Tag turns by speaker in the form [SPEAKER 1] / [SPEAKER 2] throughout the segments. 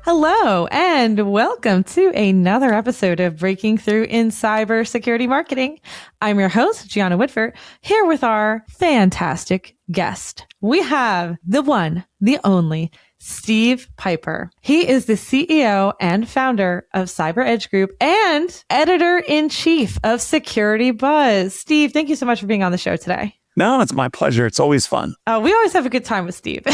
[SPEAKER 1] Hello, and welcome to another episode of Breaking Through in Cybersecurity Marketing. I'm your host, Gianna Whitford, here with our fantastic guest. We have the one, the only, Steve Piper. He is the CEO and founder of CyberEdge Group and editor-in-chief of Security Buzz. Steve, thank you so much for being on the show today.
[SPEAKER 2] No, it's my pleasure. It's always fun.
[SPEAKER 1] We always have a good time with Steve.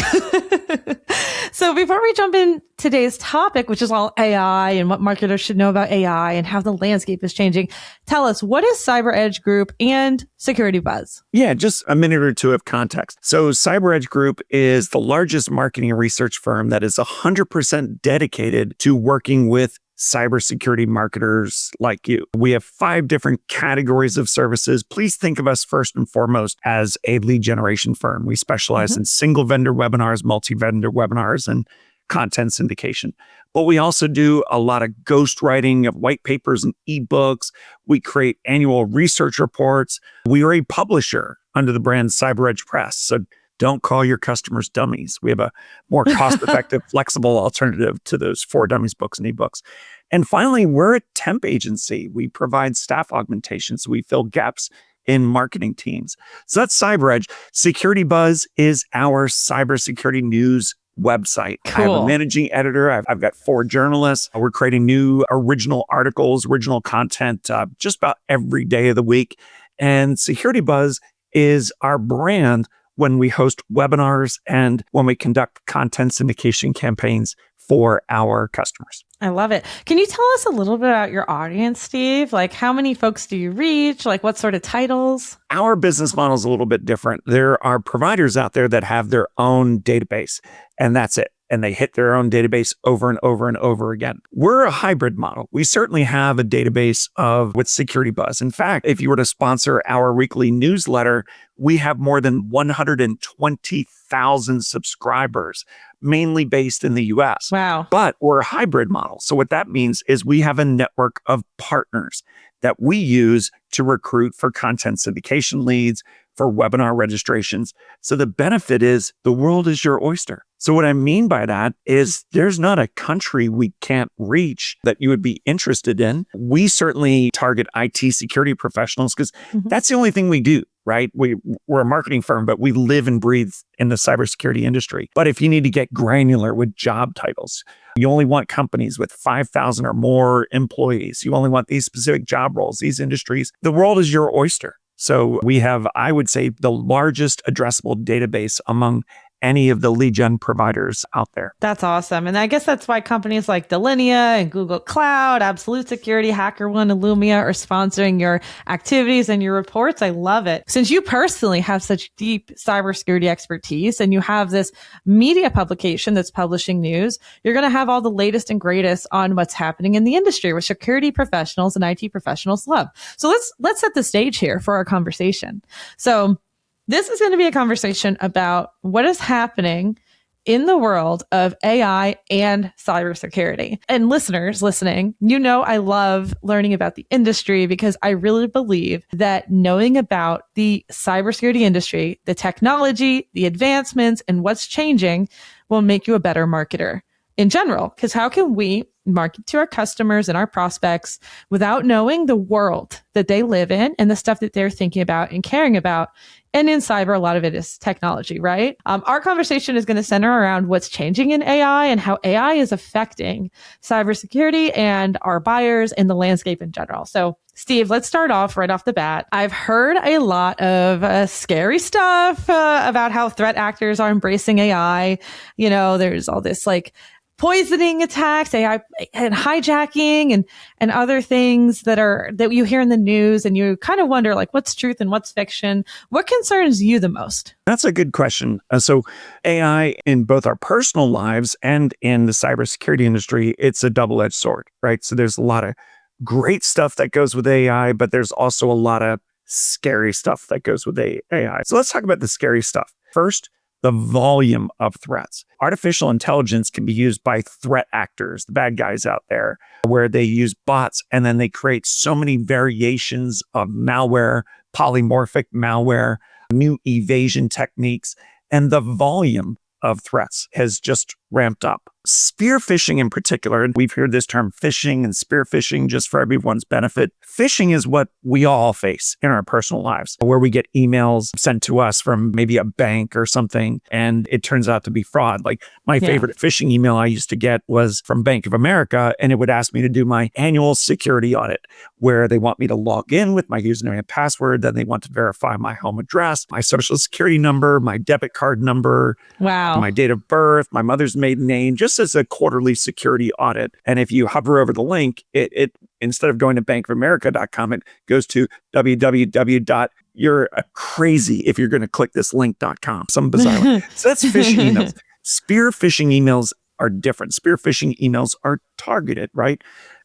[SPEAKER 1] So before we jump in today's topic, which is all AI and what marketers should know about AI and how the landscape is changing, tell us, what is CyberEdge Group and Security Buzz?
[SPEAKER 2] Yeah, just a minute or two of context. So CyberEdge Group is the largest marketing and research firm that is 100% dedicated to working with cybersecurity marketers like you. We have 5 different categories of services. Please think of us first and foremost as a lead generation firm. We specialize in single vendor webinars, multi-vendor webinars, and content syndication. But we also do a lot of ghostwriting of white papers and ebooks. We create annual research reports. We are a publisher under the brand CyberEdge Press. So don't call your customers dummies. We have a more cost-effective, flexible alternative to those 4 dummies books and ebooks. And finally, we're a temp agency. We provide staff augmentation, so we fill gaps in marketing teams. So that's CyberEdge. Security Buzz is our cybersecurity news website.
[SPEAKER 1] Cool.
[SPEAKER 2] I have a managing editor. I've got 4 journalists. We're creating new original articles, original content just about every day of the week. And Security Buzz is our brand when we host webinars and when we conduct content syndication campaigns for our customers.
[SPEAKER 1] I love it. Can you tell us a little bit about your audience, Steve? Like, how many folks do you reach? Like, what sort of titles?
[SPEAKER 2] Our business model is a little bit different. There are providers out there that have their own database, and that's it. And they hit their own database over and over and over again. We're a hybrid model. We certainly have a database with Security Buzz. In fact, if you were to sponsor our weekly newsletter, we have more than 120,000 subscribers, mainly based in the US.
[SPEAKER 1] Wow.
[SPEAKER 2] But we're a hybrid model. So what that means is we have a network of partners that we use to recruit for content syndication leads, for webinar registrations. So the benefit is the world is your oyster. So what I mean by that is there's not a country we can't reach that you would be interested in. We certainly target IT security professionals because that's the only thing we do, right? We're a marketing firm, but we live and breathe in the cybersecurity industry. But if you need to get granular with job titles, you only want companies with 5,000 or more employees. You only want these specific job roles, these industries. The world is your oyster. So we have, I would say, the largest addressable database among any of the lead gen providers out there.
[SPEAKER 1] That's awesome. And I guess that's why companies like Delinea and Google Cloud, Absolute Security, HackerOne, Illumia are sponsoring your activities and your reports. I love it. Since you personally have such deep cybersecurity expertise and you have this media publication that's publishing news, you're going to have all the latest and greatest on what's happening in the industry, which security professionals and IT professionals love. So let's set the stage here for our conversation. So this is going to be a conversation about what is happening in the world of AI and cybersecurity. And listeners listening, you know I love learning about the industry because I really believe that knowing about the cybersecurity industry, the technology, the advancements, and what's changing will make you a better marketer in general. Because how can we market to our customers and our prospects without knowing the world that they live in and the stuff that they're thinking about and caring about? And in cyber, a lot of it is technology, right? Our conversation is going to center around what's changing in AI and how AI is affecting cybersecurity and our buyers and the landscape in general. So, Steve, let's start off right off the bat. I've heard a lot of scary stuff about how threat actors are embracing AI. You know, there's all this like poisoning attacks, AI and hijacking and other things that you hear in the news, and you kind of wonder like what's truth and what's fiction. What concerns you the most?
[SPEAKER 2] That's a good question. So AI in both our personal lives and in the cybersecurity industry, it's a double-edged sword, right? So there's a lot of great stuff that goes with AI, but there's also a lot of scary stuff that goes with AI. So let's talk about the scary stuff. First, the volume of threats. Artificial intelligence can be used by threat actors, the bad guys out there, where they use bots and then they create so many variations of malware, polymorphic malware, new evasion techniques, and the volume of threats has just ramped up. Spear phishing in particular, and we've heard this term phishing and spear phishing just for everyone's benefit. Phishing is what we all face in our personal lives, where we get emails sent to us from maybe a bank or something, and it turns out to be fraud. Like my favorite phishing email I used to get was from Bank of America, and it would ask me to do my annual security audit, where they want me to log in with my username and password, then they want to verify my home address, my social security number, my debit card number, my date of birth, my mother's maiden name, just as a quarterly security audit. And if you hover over the link, it instead of going to bankofamerica.com, it goes to www. You're crazy if you're going to click this link.com, some bizarre link. So that's phishing emails. Spear phishing emails are different. Spear phishing emails are targeted, right?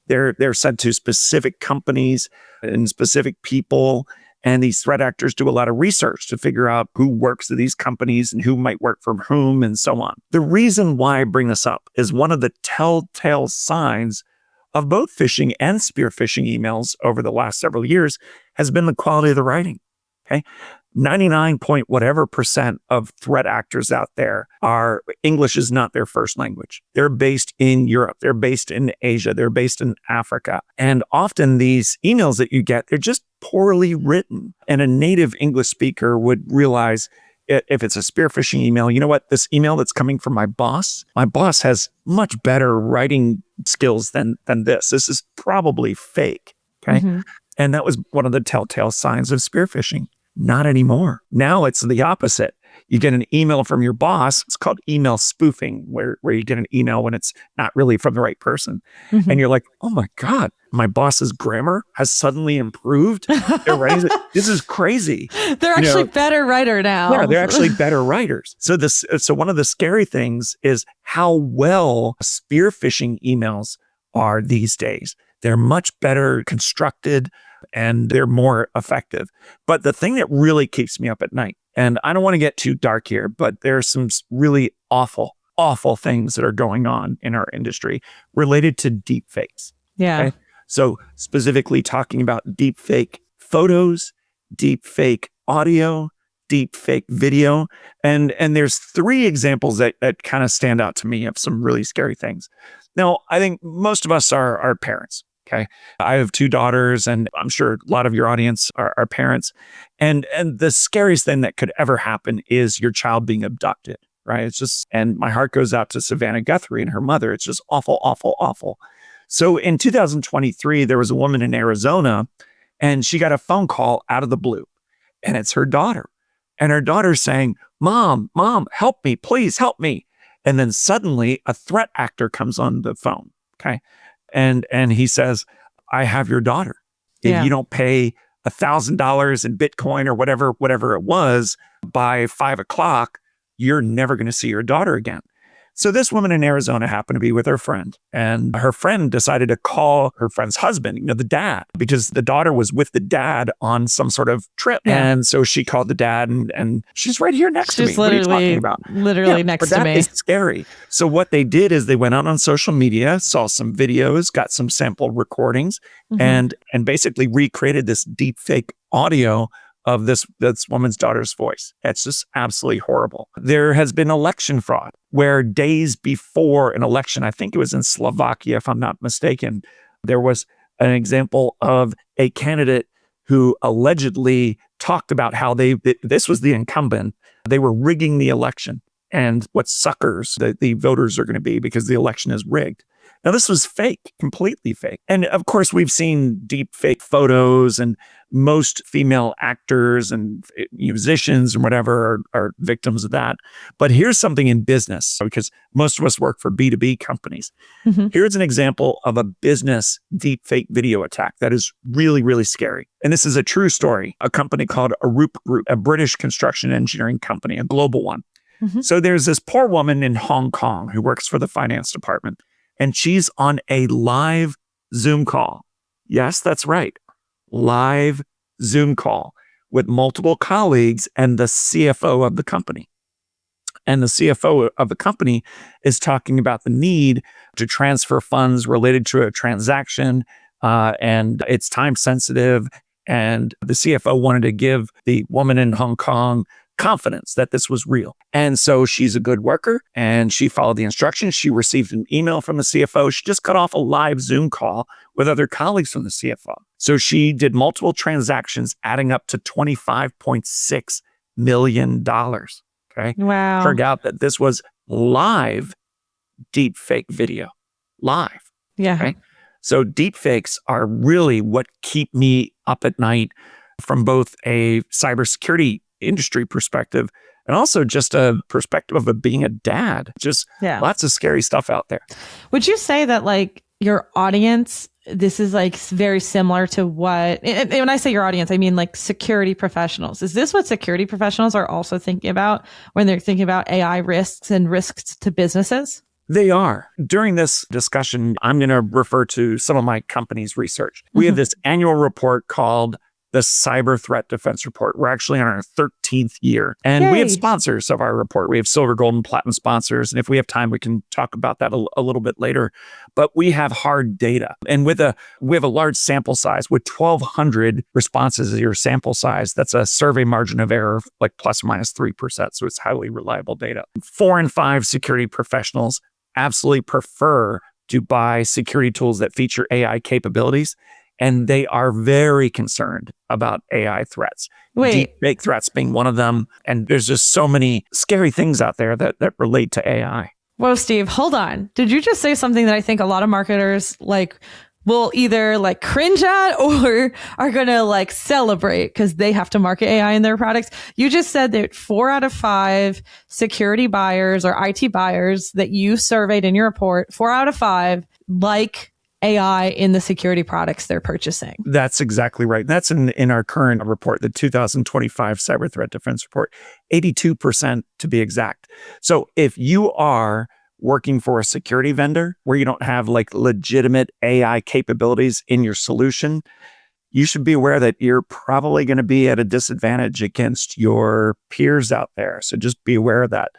[SPEAKER 2] They're sent to specific companies and specific people. And these threat actors do a lot of research to figure out who works at these companies and who might work for whom and so on. The reason why I bring this up is one of the telltale signs of both phishing and spear phishing emails over the last several years has been the quality of the writing. Okay. 99 point whatever percent of threat actors out there are English is not their first language. They're based in Europe. They're based in Asia. They're based in Africa. And often these emails that you get, they're just poorly written. And a native English speaker would realize if it's a spear phishing email, you know what? This email that's coming from my boss has much better writing skills than this. This is probably fake. Okay. And that was one of the telltale signs of spear phishing. Not anymore. Now it's the opposite. You get an email from your boss. It's called email spoofing, where you get an email when it's not really from the right person. And you're like, oh my God, my boss's grammar has suddenly improved. This is crazy.
[SPEAKER 1] They're actually better writer now.
[SPEAKER 2] Yeah, they're actually better writers. So one of the scary things is how well spear phishing emails are these days. They're much better constructed and they're more effective. But the thing that really keeps me up at night, and I don't want to get too dark here, but there are some really awful things that are going on in our industry related to deepfakes.
[SPEAKER 1] Yeah.
[SPEAKER 2] Okay? So specifically talking about deepfake photos, deepfake audio, deepfake video. And there's three examples that kind of stand out to me of some really scary things. Now, I think most of us are parents. Okay. I have two daughters, and I'm sure a lot of your audience are parents. And the scariest thing that could ever happen is your child being abducted, right? It's just, and my heart goes out to Savannah Guthrie and her mother. It's just awful, awful, awful. So in 2023, there was a woman in Arizona, and she got a phone call out of the blue, and it's her daughter. And her daughter's saying, Mom, help me, please help me. And then suddenly a threat actor comes on the phone. Okay. And he says, I have your daughter. If you don't pay $1,000 in Bitcoin or whatever it was by 5:00, you're never going to see your daughter again. So this woman in Arizona happened to be with her friend, and her friend decided to call her friend's husband, the dad, because the daughter was with the dad on some sort of trip. Yeah. And so she called the dad, and she's right here next to me. What are you talking about?
[SPEAKER 1] Literally next to me.
[SPEAKER 2] That is scary. So what they did is they went out on social media, saw some videos, got some sample recordings, and basically recreated this deep fake audio of this woman's daughter's voice. It's just absolutely horrible. There has been election fraud where days before an election, I think it was in Slovakia, if I'm not mistaken, there was an example of a candidate who allegedly talked about how this was the incumbent. They were rigging the election and what suckers the voters are going to be because the election is rigged. Now, this was fake, completely fake. And of course, we've seen deep fake photos, and most female actors and musicians and whatever are victims of that. But here's something in business, because most of us work for B2B companies. Here's an example of a business deep fake video attack that is really, really scary. And this is a true story. A company called Arup Group, a British construction engineering company, a global one. So there's this poor woman in Hong Kong who works for the finance department. And she's on a live Zoom call. Yes, that's right. Live Zoom call with multiple colleagues and the CFO of the company. And the CFO of the company is talking about the need to transfer funds related to a transaction, and it's time sensitive. And the CFO wanted to give the woman in Hong Kong confidence that this was real. And so she's a good worker and she followed the instructions. She received an email from the CFO. She just got off a live Zoom call with other colleagues from the CFO. So she did multiple transactions adding up to $25.6 million. Okay.
[SPEAKER 1] Wow.
[SPEAKER 2] Turned out that this was live deepfake video. Live.
[SPEAKER 1] Yeah.
[SPEAKER 2] Okay. So deepfakes are really what keep me up at night from both a cybersecurity industry perspective and also just a perspective of being a dad. Just lots of scary stuff out there.
[SPEAKER 1] Would you say that like your audience, this is like very similar to what, and when I say your audience, I mean like security professionals. Is this what security professionals are also thinking about when they're thinking about AI risks and risks to businesses?
[SPEAKER 2] They are. During this discussion, I'm going to refer to some of my company's research. We have this annual report called the Cyber Threat Defense Report. We're actually on our 13th year. And we have sponsors of our report. We have silver, gold, and platinum sponsors. And if we have time, we can talk about that a little bit later. But we have hard data. And we have a large sample size with 1,200 responses as your sample size. That's a survey margin of error, like plus or minus 3%. So it's highly reliable data. 4 in 5 security professionals absolutely prefer to buy security tools that feature AI capabilities. And they are very concerned about AI threats. Deepfake threats being one of them. And there's just so many scary things out there that relate to AI.
[SPEAKER 1] Whoa, Steve, hold on. Did you just say something that I think a lot of marketers will either like cringe at or are going to like celebrate because they have to market AI in their products? You just said that 4 out of 5 security buyers or IT buyers that you surveyed in your report, 4 out of 5 like AI in the security products they're purchasing.
[SPEAKER 2] That's exactly right. That's in our current report, the 2025 Cyber Threat Defense Report, 82% to be exact. So if you are working for a security vendor where you don't have like legitimate AI capabilities in your solution, you should be aware that you're probably going to be at a disadvantage against your peers out there. So just be aware of that.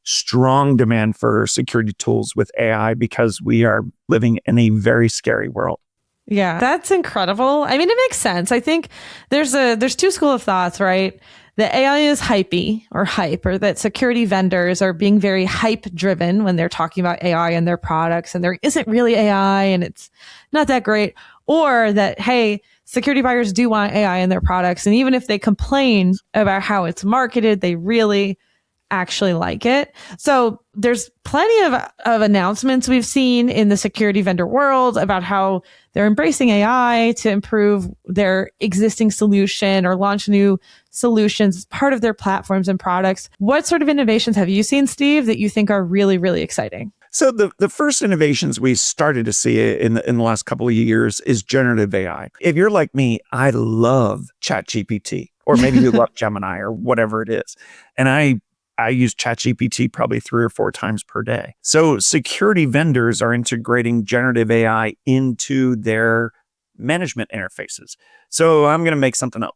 [SPEAKER 2] Strong demand for security tools with AI because we are living in a very scary world.
[SPEAKER 1] Yeah, that's incredible. I mean, it makes sense. I think there's 2 schools of thoughts, right? That AI is hypey or hype, or that security vendors are being very hype driven when they're talking about AI and their products and there isn't really AI and it's not that great. Or that, hey, security buyers do want AI in their products. And even if they complain about how it's marketed, they really actually like it. So there's plenty of announcements we've seen in the security vendor world about how they're embracing AI to improve their existing solution or launch new solutions as part of their platforms and products. What sort of innovations have you seen, Steve, that you think are really, really exciting?
[SPEAKER 2] So the first innovations we started to see in the last couple of years is generative AI. If you're like me, I love ChatGPT, or maybe you love Gemini or whatever it is. And I use ChatGPT probably 3 or 4 times per day. So security vendors are integrating generative AI into their management interfaces. So I'm going to make something up.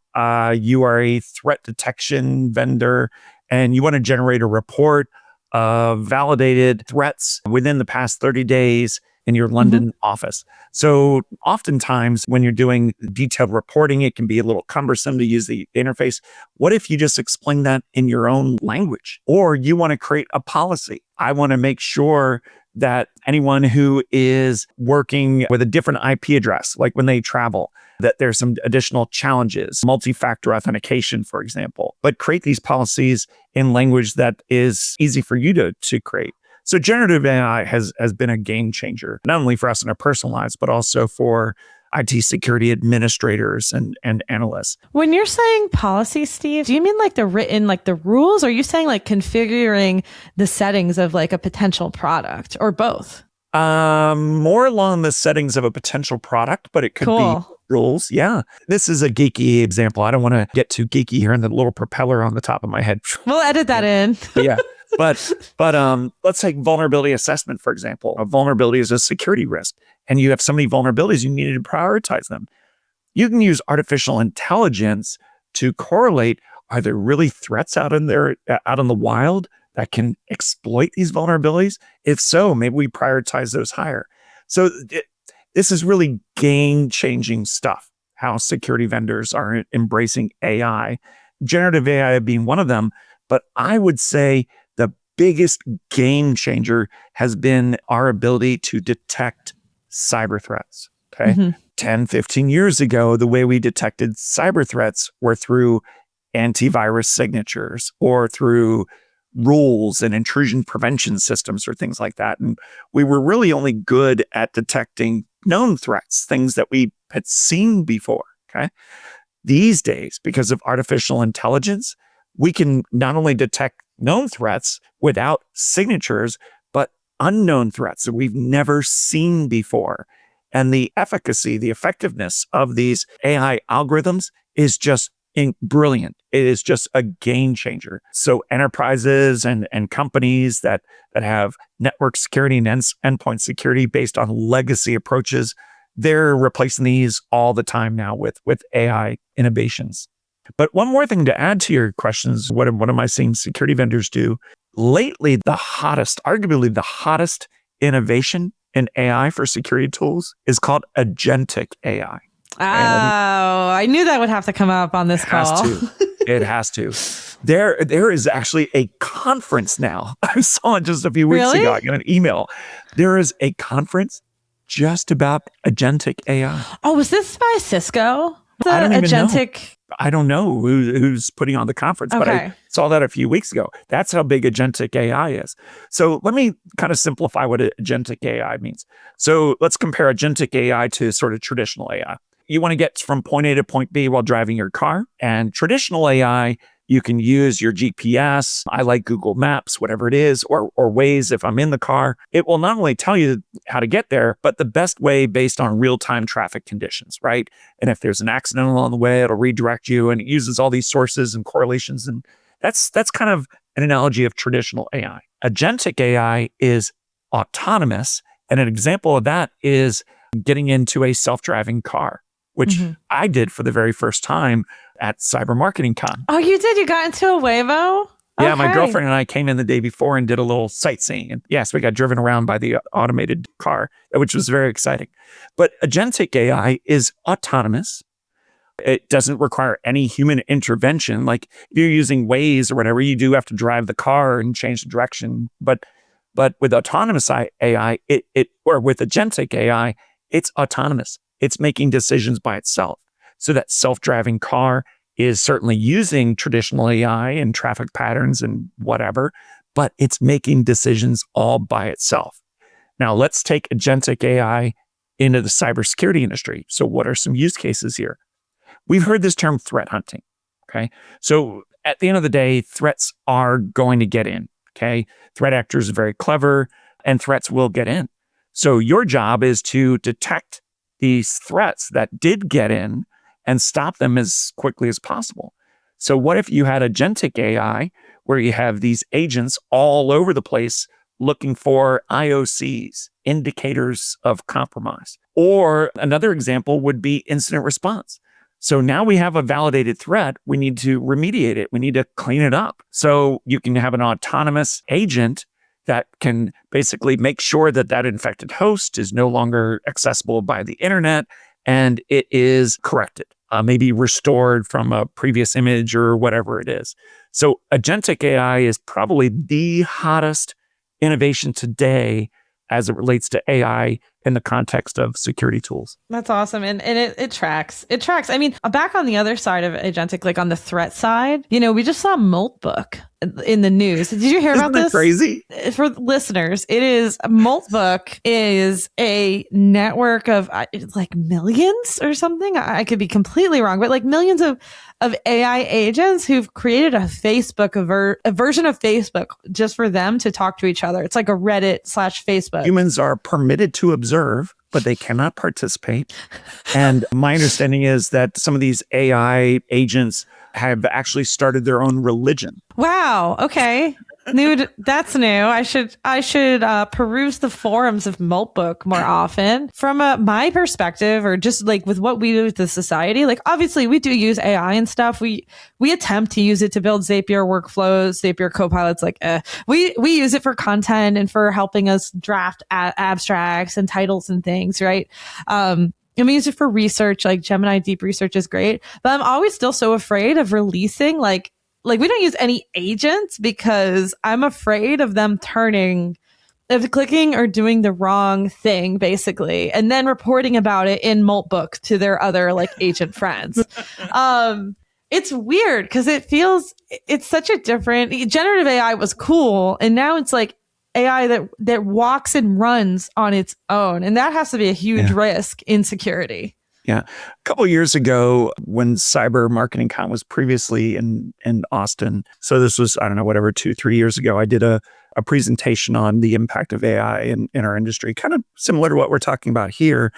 [SPEAKER 2] You are a threat detection vendor and you want to generate a report of validated threats within the past 30 days in your London office. So oftentimes when you're doing detailed reporting, it can be a little cumbersome to use the interface. What if you just explain that in your own language? Or you want to create a policy. I want to make sure that anyone who is working with a different IP address, like when they travel, that there's some additional challenges, multi-factor authentication, for example, but create these policies in language that is easy for you to create. So generative AI has been a game changer, not only for us in our personal lives, but also for IT security administrators and analysts.
[SPEAKER 1] When you're saying policy, Steve, do you mean like the written, like the rules? Or are you saying like configuring the settings of like a potential product, or both?
[SPEAKER 2] More along the settings of a potential product, but it could be rules. Yeah. This is a geeky example. I don't want to get too geeky here in the little propeller on the top of my head.
[SPEAKER 1] We'll edit that in.
[SPEAKER 2] Yeah. But let's take vulnerability assessment, for example. A vulnerability is a security risk, and you have so many vulnerabilities, you need to prioritize them. You can use artificial intelligence to correlate, are there really threats out in the wild that can exploit these vulnerabilities? If so, maybe we prioritize those higher. So this is really game-changing stuff, how security vendors are embracing AI. Generative AI being one of them, But I would say the biggest game changer has been our ability to detect cyber threats. Okay.
[SPEAKER 1] Mm-hmm.
[SPEAKER 2] 10, 15 years ago, the way we detected cyber threats were through antivirus signatures or through rules and intrusion prevention systems or things like that. And we were really only good at detecting known threats, things that we had seen before. Okay. These days, because of artificial intelligence, we can not only detect known threats without signatures, but unknown threats that we've never seen before. And the efficacy, the effectiveness of these AI algorithms is just brilliant. It is just a game changer. So enterprises and companies that have network security and endpoint security based on legacy approaches, they're replacing these all the time now with AI innovations. But one more thing to add to your questions, what am I seeing security vendors do? Lately, arguably the hottest innovation in AI for security tools is called agentic AI.
[SPEAKER 1] Oh, I knew that would have to come up on this call.
[SPEAKER 2] It has to. There is actually a conference now. I saw it just a few weeks ago. I got an email. There is a conference just about agentic AI.
[SPEAKER 1] Oh, was this by Cisco?
[SPEAKER 2] I don't even know. I don't know who's putting on the conference, but I saw that a few weeks ago. That's how big agentic AI is. So let me kind of simplify what agentic AI means. So let's compare agentic AI to sort of traditional AI. You want to get from point A to point B while driving your car. And traditional AI, you can use your GPS. I like Google Maps, whatever it is, or Waze if I'm in the car. It will not only tell you how to get there, but the best way based on real-time traffic conditions, right? And if there's an accident along the way, it'll redirect you, and it uses all these sources and correlations. And that's kind of an analogy of traditional AI. Agentic AI is autonomous. And an example of that is getting into a self-driving car, which I did for the very first time at Cyber Marketing Con.
[SPEAKER 1] Oh, you did? You got into a Waymo?
[SPEAKER 2] Yeah, my girlfriend and I came in the day before and did a little sightseeing. And yes, we got driven around by the automated car, which was very exciting. But agentic AI is autonomous. It doesn't require any human intervention. Like if you're using Waze or whatever, you do have to drive the car and change the direction. But with autonomous AI, or with agentic AI, it's autonomous. It's making decisions by itself. So that self-driving car is certainly using traditional AI and traffic patterns and whatever, but it's making decisions all by itself. Now let's take agentic AI into the cybersecurity industry. So what are some use cases here? We've heard this term threat hunting, okay? So at the end of the day, threats are going to get in, okay? Threat actors are very clever and threats will get in. So your job is to detect these threats that did get in and stop them as quickly as possible. So what if you had agentic AI where you have these agents all over the place looking for IOCs, indicators of compromise? Or another example would be incident response. So now we have a validated threat. We need to remediate it. We need to clean it up. So you can have an autonomous agent that can basically make sure that that infected host is no longer accessible by the internet and it is corrected, maybe restored from a previous image or whatever it is. So agentic AI is probably the hottest innovation today as it relates to AI in the context of security tools.
[SPEAKER 1] That's awesome. And it tracks. It tracks. I mean, back on the other side of agentic, like on the threat side, we just saw Moltbook in the news. Did you hear about this?
[SPEAKER 2] Crazy?
[SPEAKER 1] For listeners, Moltbook is a network of like millions or something. I could be completely wrong, but like millions of AI agents who've created a version of Facebook just for them to talk to each other. It's like a Reddit/Facebook.
[SPEAKER 2] Humans are permitted to observe, but they cannot participate. And my understanding is that some of these AI agents have actually started their own religion.
[SPEAKER 1] Wow. Okay. That's new. I should peruse the forums of Moltbook more often. From my perspective, or just like with what we do with the society, like obviously we do use AI and stuff. We attempt to use it to build Zapier workflows, Zapier copilots. Like we use it for content and for helping us draft abstracts and titles and things, right? And we use it for research, like Gemini Deep Research is great. But I'm always still so afraid of releasing like like we don't use any agents because I'm afraid of them clicking or doing the wrong thing, basically, and then reporting about it in Moltbook to their other like agent friends. It's weird because it's such a different generative AI was cool. And now it's like AI that walks and runs on its own. And that has to be a huge risk in security.
[SPEAKER 2] Yeah. A couple of years ago, when Cyber Marketing Con was previously in Austin, so this was, I don't know, whatever, 2-3 years ago, I did a presentation on the impact of AI in our industry, kind of similar to what we're talking about here.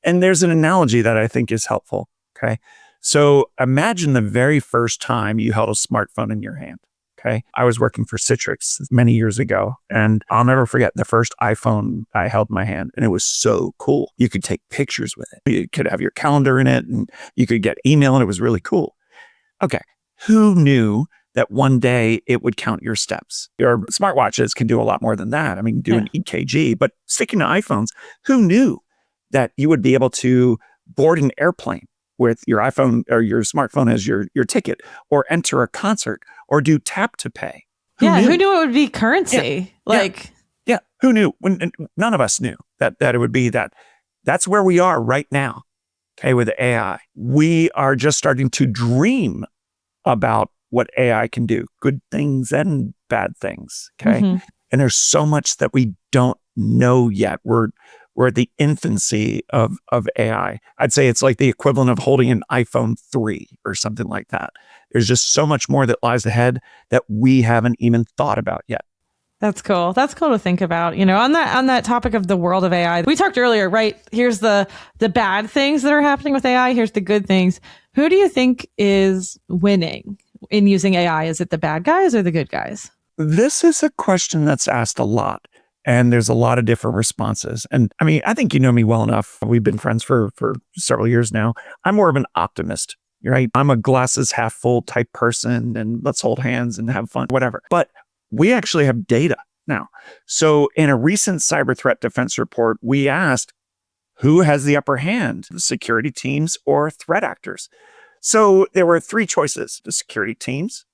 [SPEAKER 2] And there's an analogy that I think is helpful. Okay. So imagine the very first time you held a smartphone in your hand. Okay. I was working for Citrix many years ago, and I'll never forget the first iPhone I held in my hand. And it was so cool. You could take pictures with it. You could have your calendar in it, and you could get email, and it was really cool. Okay. Who knew that one day it would count your steps? Your smartwatches can do a lot more than that. I mean, do an EKG, but sticking to iPhones, who knew that you would be able to board an airplane with your iPhone or your smartphone as your ticket, or enter a concert, or do tap to pay?
[SPEAKER 1] Who knew it would be currency?
[SPEAKER 2] Who knew? None of us knew that it would be that. That's where we are right now. Okay, with AI, we are just starting to dream about what AI can do, good things and bad things. Okay, and there's so much that we don't know yet. We're at the infancy of AI. I'd say it's like the equivalent of holding an iPhone 3 or something like that. There's just so much more that lies ahead that we haven't even thought about yet.
[SPEAKER 1] That's cool. That's cool to think about. You know, on that topic of the world of AI, we talked earlier, right? Here's the bad things that are happening with AI. Here's the good things. Who do you think is winning in using AI? Is it the bad guys or the good guys?
[SPEAKER 2] This is a question that's asked a lot. And there's a lot of different responses. And I mean, I think you know me well enough. We've been friends for several years now. I'm more of an optimist, right? I'm a glasses half full type person, and let's hold hands and have fun, whatever. But we actually have data now. So in a recent cyber threat defense report, we asked who has the upper hand, the security teams or threat actors? So there were 3 choices: the security teams,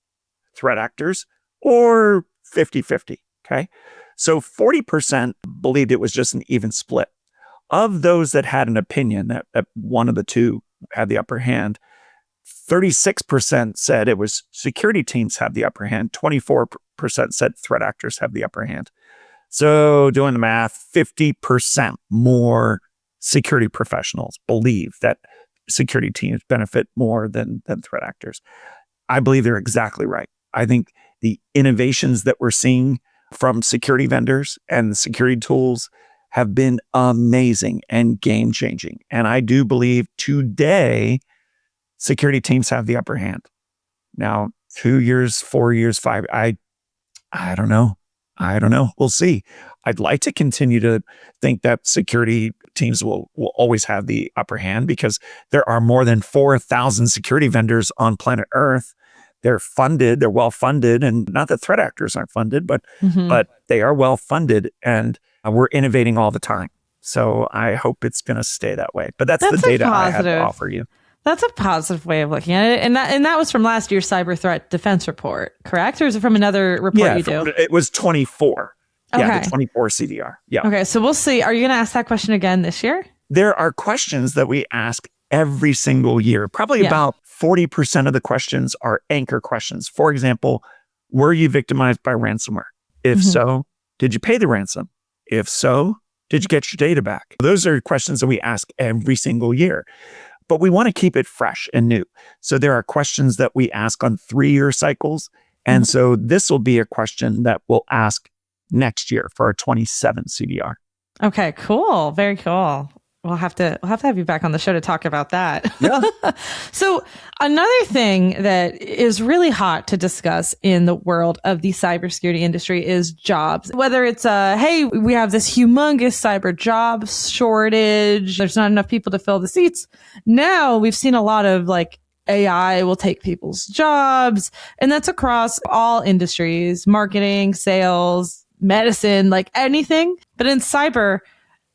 [SPEAKER 2] threat actors, or 50-50. Okay. So 40% believed it was just an even split. Of those that had an opinion that one of the two had the upper hand, 36% said it was security teams have the upper hand. 24% said threat actors have the upper hand. So doing the math, 50% more security professionals believe that security teams benefit more than threat actors. I believe they're exactly right. I think the innovations that we're seeing from security vendors and the security tools have been amazing and game-changing. And I do believe today, security teams have the upper hand. Now, 2 years, 4 years, 5, I don't know. We'll see. I'd like to continue to think that security teams will always have the upper hand, because there are more than 4,000 security vendors on planet Earth. They're funded, they're well funded, and not that threat actors aren't funded, but they are well funded, and we're innovating all the time. So I hope it's going to stay that way. But that's the data I have to offer you.
[SPEAKER 1] That's a positive way of looking at it. And that was from last year's cyber threat defense report, correct? Or is it from another report you do?
[SPEAKER 2] It was 24.
[SPEAKER 1] Okay.
[SPEAKER 2] Yeah, the 24 CDR. Yeah.
[SPEAKER 1] Okay, so we'll see. Are you going to ask that question again this year?
[SPEAKER 2] There are questions that we ask every single year. Probably about 40% of the questions are anchor questions. For example, were you victimized by ransomware? If so, did you pay the ransom? If so, did you get your data back? Those are questions that we ask every single year. But we want to keep it fresh and new. So there are questions that we ask on 3-year cycles. And so this will be a question that we'll ask next year for our 27 CDR.
[SPEAKER 1] Okay, cool. Very cool. We'll have to have you back on the show to talk about that.
[SPEAKER 2] Yeah.
[SPEAKER 1] So another thing that is really hot to discuss in the world of the cybersecurity industry is jobs. Whether it's hey, we have this humongous cyber job shortage. There's not enough people to fill the seats. Now we've seen a lot of like AI will take people's jobs, and that's across all industries, marketing, sales, medicine, like anything. But in cyber,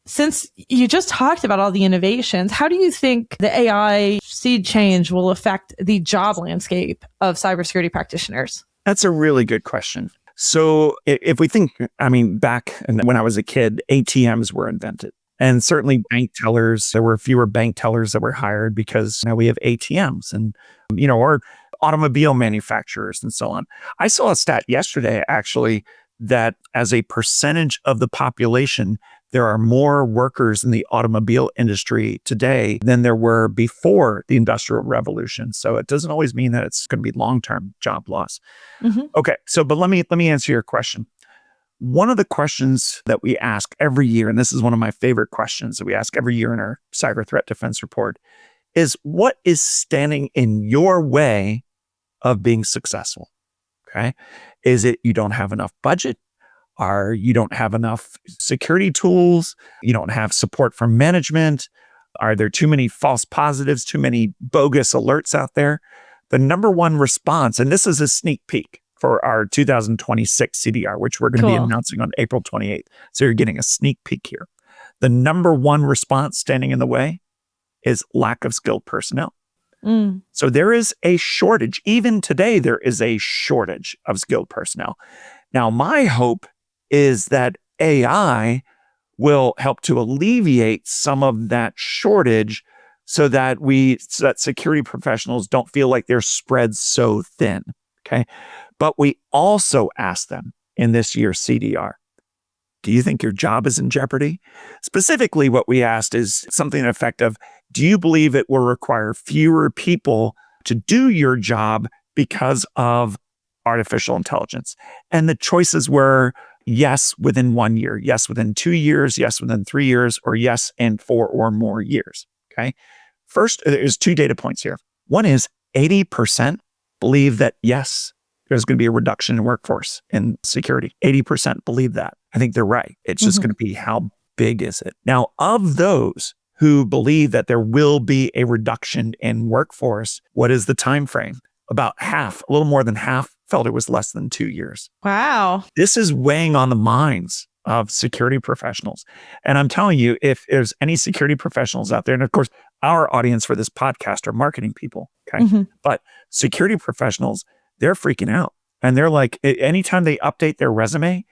[SPEAKER 1] since you just talked about all the innovations, how do you think the AI perceived change will affect the job landscape of cybersecurity practitioners?
[SPEAKER 2] That's a really good question. So if we think, back when I was a kid, ATMs were invented. And certainly bank tellers, there were fewer bank tellers that were hired because now we have ATMs and, or automobile manufacturers and so on. I saw a stat yesterday, actually, that as a percentage of the population, there are more workers in the automobile industry today than there were before the Industrial Revolution. So it doesn't always mean that it's going to be long-term job loss.
[SPEAKER 1] Mm-hmm.
[SPEAKER 2] Okay, but let me answer your question. One of the questions that we ask every year, and this is one of my favorite questions that we ask every year in our cyber threat defense report, is what is standing in your way of being successful? Okay. Is it you don't have enough budget? Or you don't have enough security tools? You don't have support from management? Are there too many false positives, too many bogus alerts out there? The number one response, and this is a sneak peek for our 2026 CDR, which we're going to be announcing on April 28th. So you're getting a sneak peek here. The number one response standing in the way is lack of skilled personnel. So there is a shortage. Even today, there is a shortage of skilled personnel. Now, my hope is that AI will help to alleviate some of that shortage so that security professionals don't feel like they're spread so thin. Okay. But we also ask them in this year's CDR, do you think your job is in jeopardy? Specifically, what we asked is something in effect of, do you believe it will require fewer people to do your job because of artificial intelligence? And the choices were yes within 1 year, yes within 2 years, yes within 3 years, or yes in 4 or more years. Okay. First, there's 2 data points here. One is 80% believe that yes, there's going to be a reduction in workforce in security. 80% believe that. I think they're right. It's just going to be how big is it? Now, of those who believe that there will be a reduction in workforce, what is the time frame? About half, a little more than half, felt it was less than 2 years.
[SPEAKER 1] Wow.
[SPEAKER 2] This is weighing on the minds of security professionals. And I'm telling you, if there's any security professionals out there, and of course, our audience for this podcast are marketing people, okay? But security professionals, they're freaking out. And they're like, anytime they update their resume,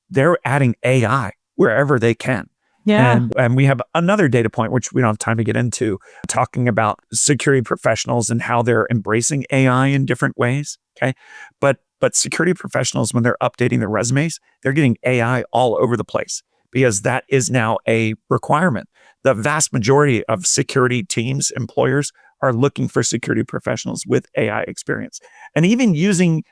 [SPEAKER 2] they're adding AI wherever they can.
[SPEAKER 1] Yeah.
[SPEAKER 2] And we have another data point, which we don't have time to get into, talking about security professionals and how they're embracing AI in different ways. Okay. But security professionals, when they're updating their resumes, they're getting AI all over the place because that is now a requirement. The vast majority of security teams, employers, are looking for security professionals with AI experience. And even using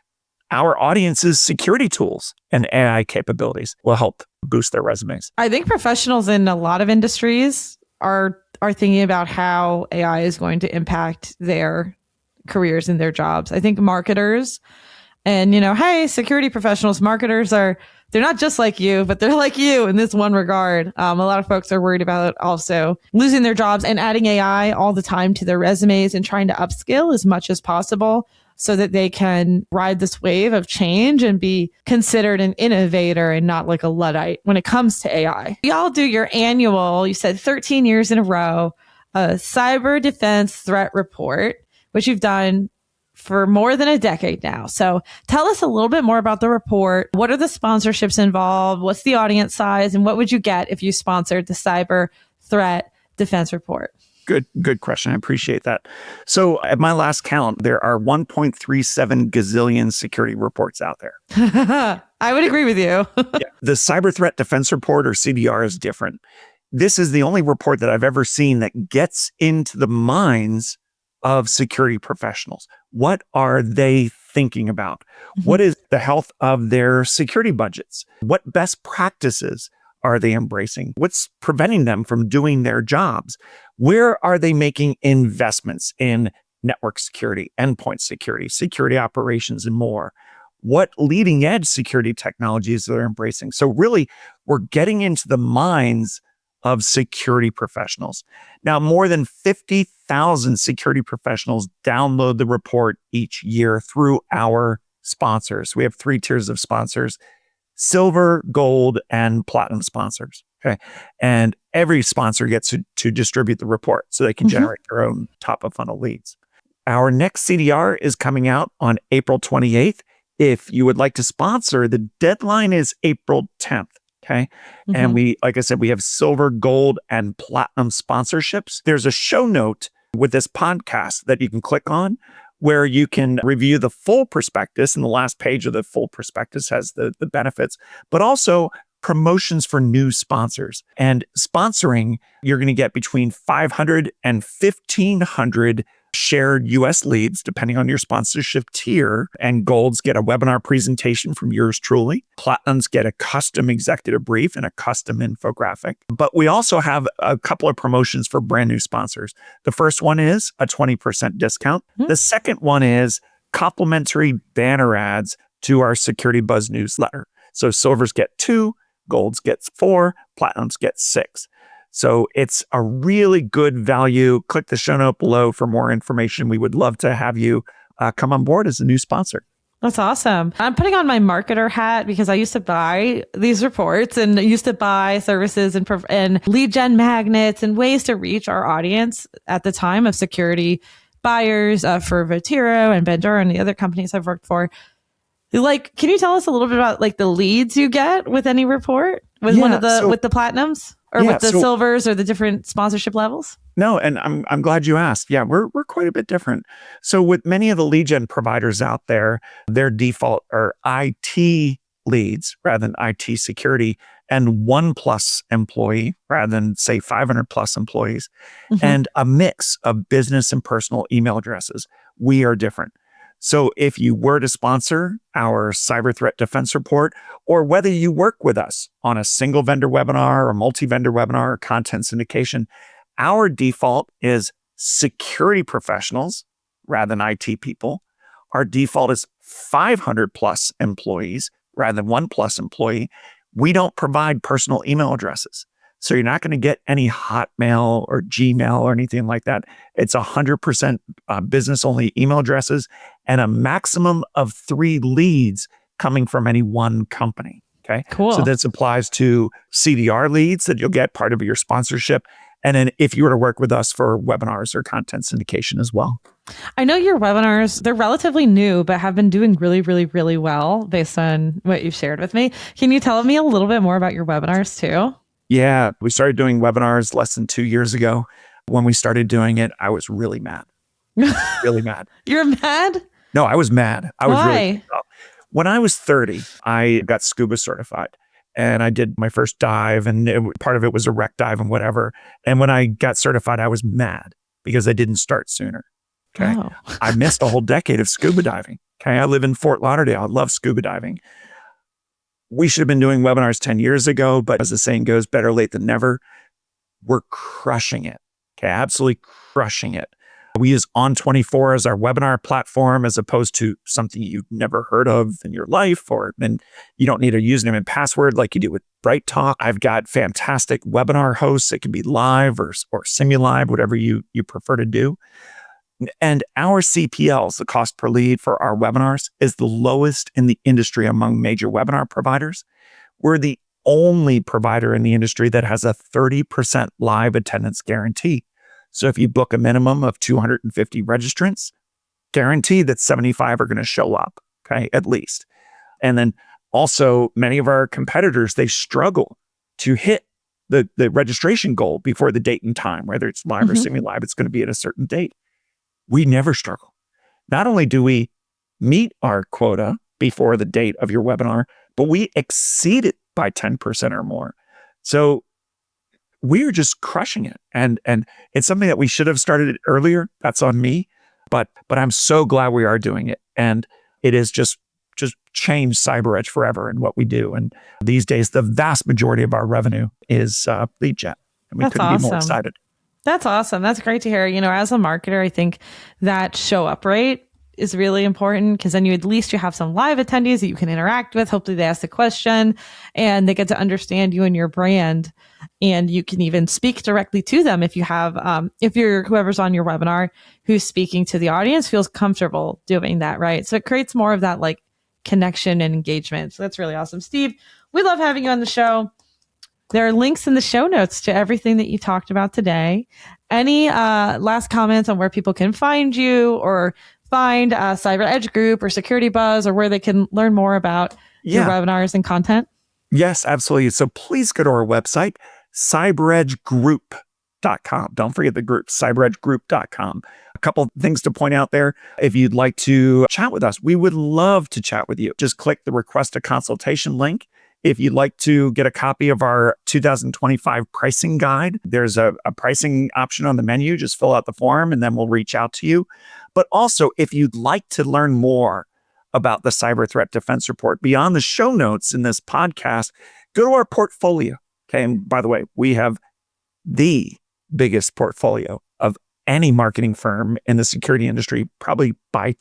[SPEAKER 2] our audience's security tools and AI capabilities will help boost their resumes.
[SPEAKER 1] I think professionals in a lot of industries are thinking about how AI is going to impact their careers and their jobs. I think marketers and, hey, security professionals, marketers they're not just like you, but they're like you in this one regard. A lot of folks are worried about also losing their jobs and adding AI all the time to their resumes and trying to upskill as much as possible so that they can ride this wave of change and be considered an innovator and not like a Luddite when it comes to AI. Y'all do your annual, you said 13 years in a row, cyber defense threat report, which you've done for more than a decade now. So tell us a little bit more about the report. What are the sponsorships involved? What's the audience size? And what would you get if you sponsored the cyber threat defense report?
[SPEAKER 2] Good question. I appreciate that. So at my last count, there are 1.37 gazillion security reports out there.
[SPEAKER 1] I would agree with you.
[SPEAKER 2] Yeah. The Cyber Threat Defense Report, or CDR, is different. This is the only report that I've ever seen that gets into the minds of security professionals. What are they thinking about? What is the health of their security budgets? What best practices are they embracing? What's preventing them from doing their jobs? Where are they making investments in network security, endpoint security, security operations, and more? What leading edge security technologies they're embracing? So really, we're getting into the minds of security professionals. Now, more than 50,000 security professionals download the report each year through our sponsors. We have 3 tiers of sponsors: silver, gold, and platinum sponsors. Okay. And every sponsor gets to distribute the report so they can generate their own top of funnel leads. Our next CDR is coming out on April 28th. If you would like to sponsor, the deadline is April 10th. Okay. And we, like I said, we have silver, gold, and platinum sponsorships. There's a show note with this podcast that you can click on where you can review the full prospectus. And the last page of the full prospectus has the benefits, but also promotions for new sponsors. And sponsoring, you're going to get between 500 and 1,500 shared US leads, depending on your sponsorship tier. And golds get a webinar presentation from yours truly. Platinums get a custom executive brief and a custom infographic. But we also have a couple of promotions for brand new sponsors. The first one is a 20% discount. The second one is complimentary banner ads to our Security Buzz newsletter. So silvers get 2, golds gets 4, platinums get 6. So it's a really good value. Click the show note below for more information. We would love to have you come on board as a new sponsor.
[SPEAKER 1] That's awesome. I'm putting on my marketer hat because I used to buy these reports and used to buy services and lead gen magnets and ways to reach our audience at the time of security buyers for Votiro and Bandura and the other companies I've worked for. Like, can you tell us a little bit about like the leads you get with any report with with the platinums or with the silvers or the different sponsorship levels?
[SPEAKER 2] No, and I'm glad you asked. Yeah, we're quite a bit different. So with many of the lead gen providers out there, their default are IT leads rather than IT security and 1+ employee rather than say 500+ employees and a mix of business and personal email addresses. We are different. So if you were to sponsor our cyber threat defense report, or whether you work with us on a single vendor webinar or multi-vendor webinar or content syndication, our default is security professionals rather than IT people. Our default is 500+ employees rather than 1+ employee. We don't provide personal email addresses. So you're not going to get any Hotmail or Gmail or anything like that. It's 100% business-only email addresses and a maximum of 3 leads coming from any one company. Okay,
[SPEAKER 1] cool.
[SPEAKER 2] So this applies to CDR leads that you'll get part of your sponsorship. And then if you were to work with us for webinars or content syndication as well.
[SPEAKER 1] I know your webinars, they're relatively new, but have been doing really, really, really well based on what you've shared with me. Can you tell me a little bit more about your webinars too?
[SPEAKER 2] Yeah, we started doing webinars less than 2 years ago. When we started doing it, I was really mad. Really mad.
[SPEAKER 1] You're mad?
[SPEAKER 2] No, I was mad. I was
[SPEAKER 1] Why?
[SPEAKER 2] really When I was 30, I got scuba certified and I did my first dive and part of it was a wreck dive and whatever. And when I got certified, I was mad because I didn't start sooner. Okay.
[SPEAKER 1] Oh.
[SPEAKER 2] I missed a whole decade of scuba diving. Okay. I live in Fort Lauderdale. I love scuba diving. We should have been doing webinars 10 years ago, but as the saying goes, better late than never. We're crushing it. Okay, absolutely crushing it. We use On24 as our webinar platform as opposed to something you've never heard of in your life, and you don't need a username and password like you do with BrightTalk. I've got fantastic webinar hosts. It can be live or semi-live, whatever you prefer to do. And our CPLs, the cost per lead for our webinars, is the lowest in the industry among major webinar providers. We're the only provider in the industry that has a 30% live attendance guarantee. So if you book a minimum of 250 registrants, guarantee that 75 are going to show up, okay, at least. And then also many of our competitors, they struggle to hit the registration goal before the date and time, whether it's live or semi-live, it's going to be at a certain date. We never struggle. Not only do we meet our quota before the date of your webinar, but we exceed it by 10% or more. So we're just crushing it. And it's something that we should have started earlier. That's on me. But I'm so glad we are doing it. And it is just changed CyberEdge forever and what we do. And these days, the vast majority of our revenue is lead gen. And we couldn't be more excited.
[SPEAKER 1] That's awesome. That's great to hear. You know, as a marketer, I think that show up rate is really important because then you at least you have some live attendees that you can interact with. Hopefully they ask the question and they get to understand you and your brand. And you can even speak directly to them if you have, if you're whoever's on your webinar who's speaking to the audience feels comfortable doing that, right? So it creates more of that like connection and engagement. So that's really awesome. Steve, we love having you on the show. There are links in the show notes to everything that you talked about today. Any last comments on where people can find you or find CyberEdge Group or Security Buzz, or where they can learn more about your webinars and content?
[SPEAKER 2] Yes, absolutely. So please go to our website, cyberedgegroup.com. Don't forget the group, cyberedgegroup.com. A couple of things to point out there. If you'd like to chat with us, we would love to chat with you. Just click the request a consultation link. If you'd like to get a copy of our 2025 pricing guide, there's a pricing option on the menu. Just fill out the form and then we'll reach out to you. But also, if you'd like to learn more about the Cyber Threat Defense Report beyond the show notes in this podcast, go to our portfolio. Okay. And by the way, we have the biggest portfolio of any marketing firm in the security industry, probably by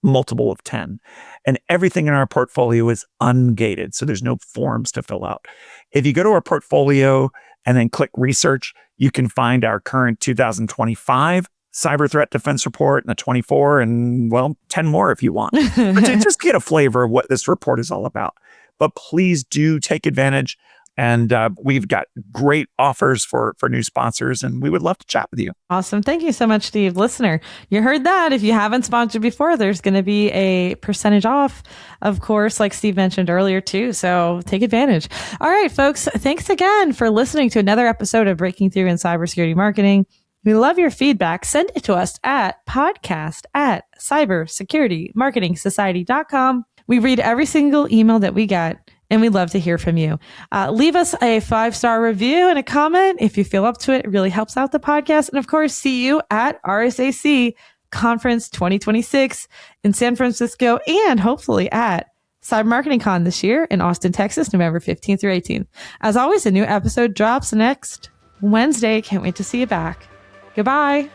[SPEAKER 2] multiple of 10. And everything in our portfolio is ungated. So there's no forms to fill out. If you go to our portfolio and then click research, you can find our current 2025 Cyber Threat Defense Report and the 24 and, well, 10 more if you want. But to just get a flavor of what this report is all about. But please do take advantage. And we've got great offers for new sponsors, and we would love to chat with you.
[SPEAKER 1] Awesome. Thank you so much, Steve. Listener, you heard that. If you haven't sponsored before, there's going to be a percentage off, of course, like Steve mentioned earlier, too. So take advantage. All right, folks, thanks again for listening to another episode of Breaking Through in Cybersecurity Marketing. We love your feedback. Send it to us at podcast@cybersecuritymarketingsociety.com. We read every single email that we get, and we'd love to hear from you. Leave us a 5-star review and a comment if you feel up to it. It really helps out the podcast. And of course, see you at RSAC Conference 2026 in San Francisco, and hopefully at Cyber Marketing Con this year in Austin, Texas, November 15th through 18th. As always, a new episode drops next Wednesday. Can't wait to see you back. Goodbye.